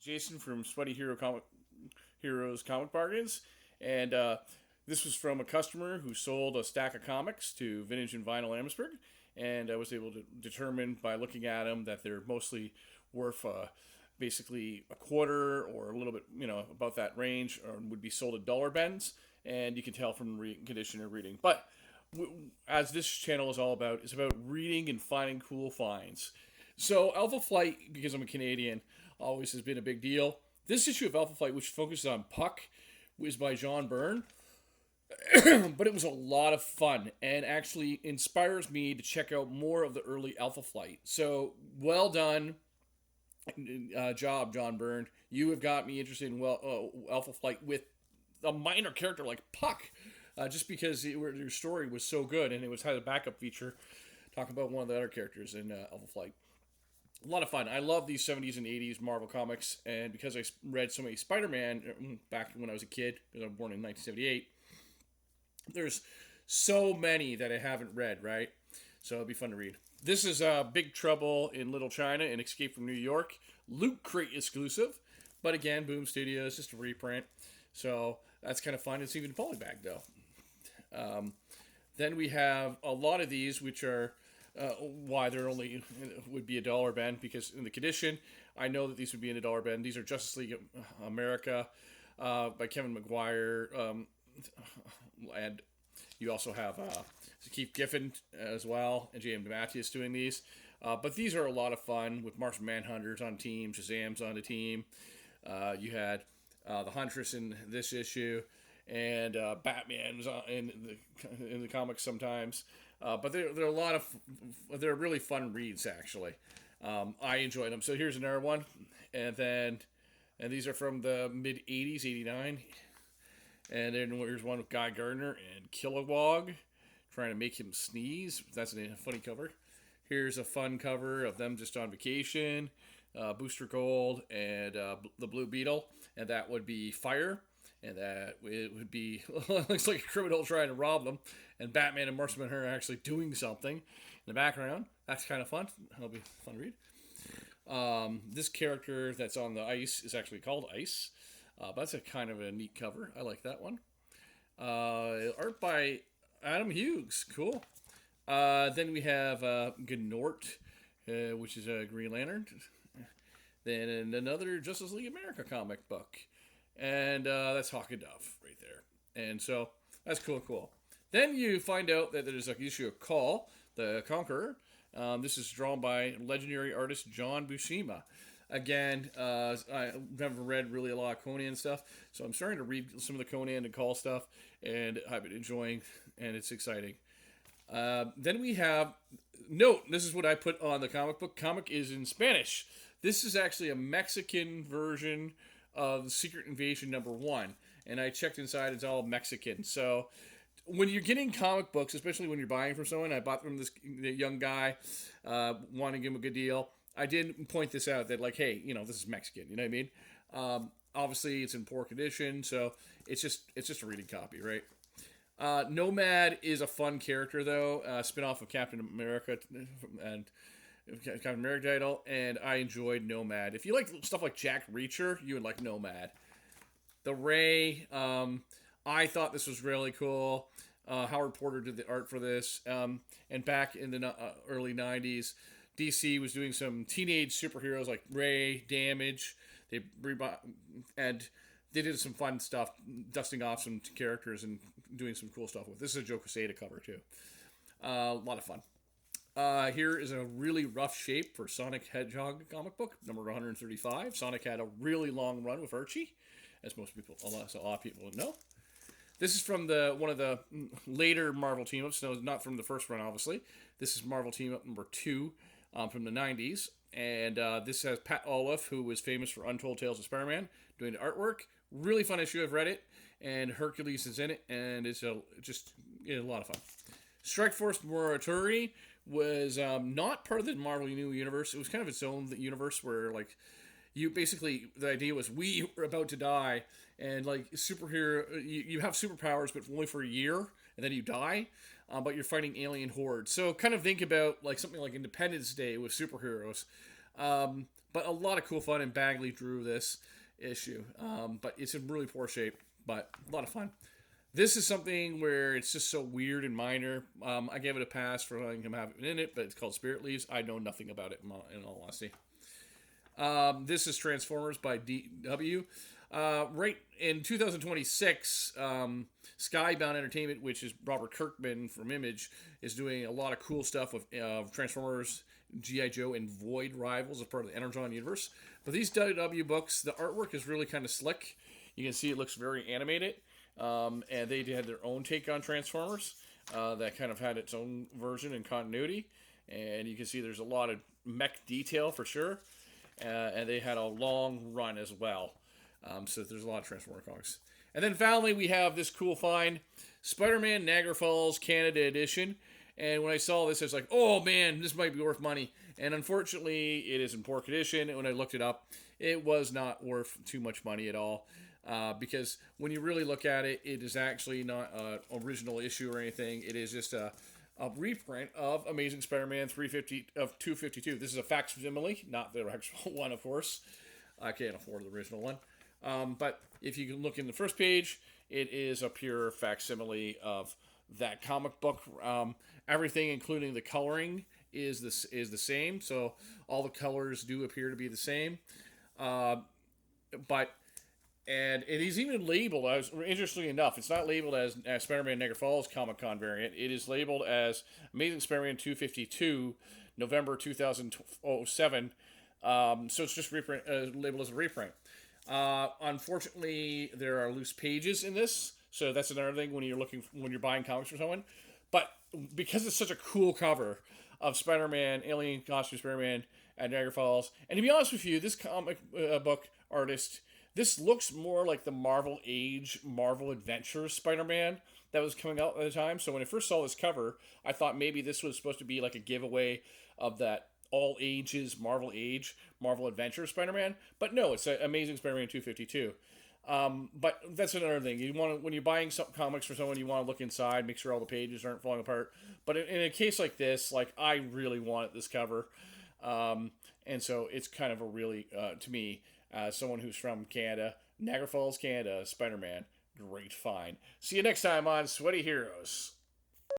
Jason from Heroes Comic Bargains, and this was from a customer who sold a stack of comics to Vintage and Vinyl Amherstburg, and I was able to determine by looking at them that they're mostly worth basically a quarter or a little bit, about that range, or would be sold at dollar bends, and you can tell from the condition of reading. But as this channel is all about, it's about reading and finding cool finds. So Alpha Flight, because I'm a Canadian, always has been a big deal. This issue of Alpha Flight, which focuses on Puck, was by John Byrne, but it was a lot of fun and actually inspires me to check out more of the early Alpha Flight. So well done, job, John Byrne. You have got me interested in Alpha Flight with a minor character like Puck, just because your story was so good and it had a backup feature talking about one of the other characters in Alpha Flight. A lot of fun. I love these 70s and 80s Marvel comics, and because I read so many Spider-Man back when I was a kid, because I was born in 1978, there's so many that I haven't read, right? So it'll be fun to read. This is Big Trouble in Little China and Escape from New York. Loot Crate exclusive, but again, Boom Studios, just a reprint. So that's kind of fun. It's even polybag, though. Then we have a lot of these, which are why they're only would be a dollar bend, because in the condition, I know that these would be in a dollar bend. These are Justice League America by Kevin Maguire, and you also have Keith Giffen as well, and J.M. DeMatteis doing these. But these are a lot of fun with Martian Manhunters on team, Shazam's on the team. You had the Huntress in this issue, and Batman was in the comics sometimes. But they're a lot of they're really fun reads actually. I enjoyed them. So here's another one, and these are from the mid '80s, '89, and then here's one with Guy Gardner and Kilowog trying to make him sneeze. That's a funny cover. Here's a fun cover of them just on vacation. Booster Gold and the Blue Beetle, and that would be Fire. And that it would be looks like a criminal trying to rob them, and Batman and Martian Manhunter are actually doing something in the background. That's kind of fun. That'll be fun to read. This character that's on the ice is actually called Ice. But that's a kind of a neat cover. I like that one. Art by Adam Hughes. Cool. Then we have Gnort, which is a Green Lantern. Then another Justice League America comic book. And that's Hawk and Dove right there. And so that's cool. Then you find out that there's an issue of Call, the Conqueror. This is drawn by legendary artist John Buscema. Again, I've never read really a lot of Conan stuff, so I'm starting to read some of the Conan and Call stuff, and I've been enjoying, and it's exciting. Then we have, this is what I put on the comic book. Comic is in Spanish. This is actually a Mexican version of Secret Invasion #1, and I checked inside, it's all Mexican. So when you're getting comic books, especially when you're buying from someone, I bought from this young guy, wanting to give him a good deal. I did point this out that, like, hey, this is Mexican, you know what I mean? Obviously it's in poor condition, so it's just a reading copy, right? Nomad is a fun character, though, spin-off of Captain America, and Captain America title, and I enjoyed Nomad. If you like stuff like Jack Reacher, you would like Nomad. The Ray, I thought this was really cool. Howard Porter did the art for this, and back in the early 90s, DC was doing some teenage superheroes like Ray, Damage, and they did some fun stuff, dusting off some characters and doing some cool stuff with. This is a Joe Quesada cover, too. A lot of fun. Here is a really rough shape for Sonic Hedgehog comic book, number 135. Sonic had a really long run with Archie, as a lot of people know. This is from one of the later Marvel team-ups, no, not from the first run, obviously. This is Marvel team-up number 2 from the 90s, and this has Pat Olive, who was famous for Untold Tales of Spider-Man, doing the artwork. Really fun issue, I've read it, and Hercules is in it, and it's just a lot of fun. Strike Force Morituri was not part of the Marvel New Universe. It was kind of its own universe where, like, you basically, the idea was we were about to die, and, like, superhero, you have superpowers, but only for a year, and then you die, but you're fighting alien hordes. So kind of think about, like, something like Independence Day with superheroes. But a lot of cool fun, and Bagley drew this issue. But it's in really poor shape, but a lot of fun. This is something where it's just so weird and minor. I gave it a pass for letting him have it in it, but it's called Spirit Leaves. I know nothing about it, in all honesty. This is Transformers by DW. Right in 2026, Skybound Entertainment, which is Robert Kirkman from Image, is doing a lot of cool stuff with Transformers, G.I. Joe, and Void Rivals as part of the Energon universe. But these WW books, the artwork is really kind of slick. You can see it looks very animated. And they had their own take on Transformers that kind of had its own version and continuity. And you can see there's a lot of mech detail for sure. And they had a long run as well. So there's a lot of Transformer comics. And then finally, we have this cool find, Spider-Man Niagara Falls Canada Edition. And when I saw this, I was like, oh man, this might be worth money. And unfortunately, it is in poor condition. And when I looked it up, it was not worth too much money at all. Because when you really look at it, it is actually not an original issue or anything. It is just a reprint of Amazing Spider-Man 252. This is a facsimile, not the actual one, of course. I can't afford the original one. But if you can look in the first page, it is a pure facsimile of that comic book. Everything, including the coloring, is the same. So all the colors do appear to be the same. And it is even labeled as, interestingly enough, it's not labeled as Spider-Man Niagara Falls Comic Con variant. It is labeled as Amazing Spider-Man 252, November 2007. So it's just labeled as a reprint. Unfortunately, there are loose pages in this, so that's another thing when you're buying comics for someone. But because it's such a cool cover of Spider-Man, alien costume Spider-Man at Niagara Falls, and to be honest with you, this comic book artist, this looks more like the Marvel Age, Marvel Adventures Spider-Man that was coming out at the time. So when I first saw this cover, I thought maybe this was supposed to be like a giveaway of that all ages Marvel Age, Marvel Adventures Spider-Man. But no, it's Amazing Spider-Man 252. But that's another thing. When you're buying some comics for someone, you want to look inside, make sure all the pages aren't falling apart. But in a case like this, like I really wanted this cover. And so it's kind of a really, to me, someone who's from Canada, Niagara Falls, Canada, Spider-Man, great find. See you next time on Sweaty Heroes.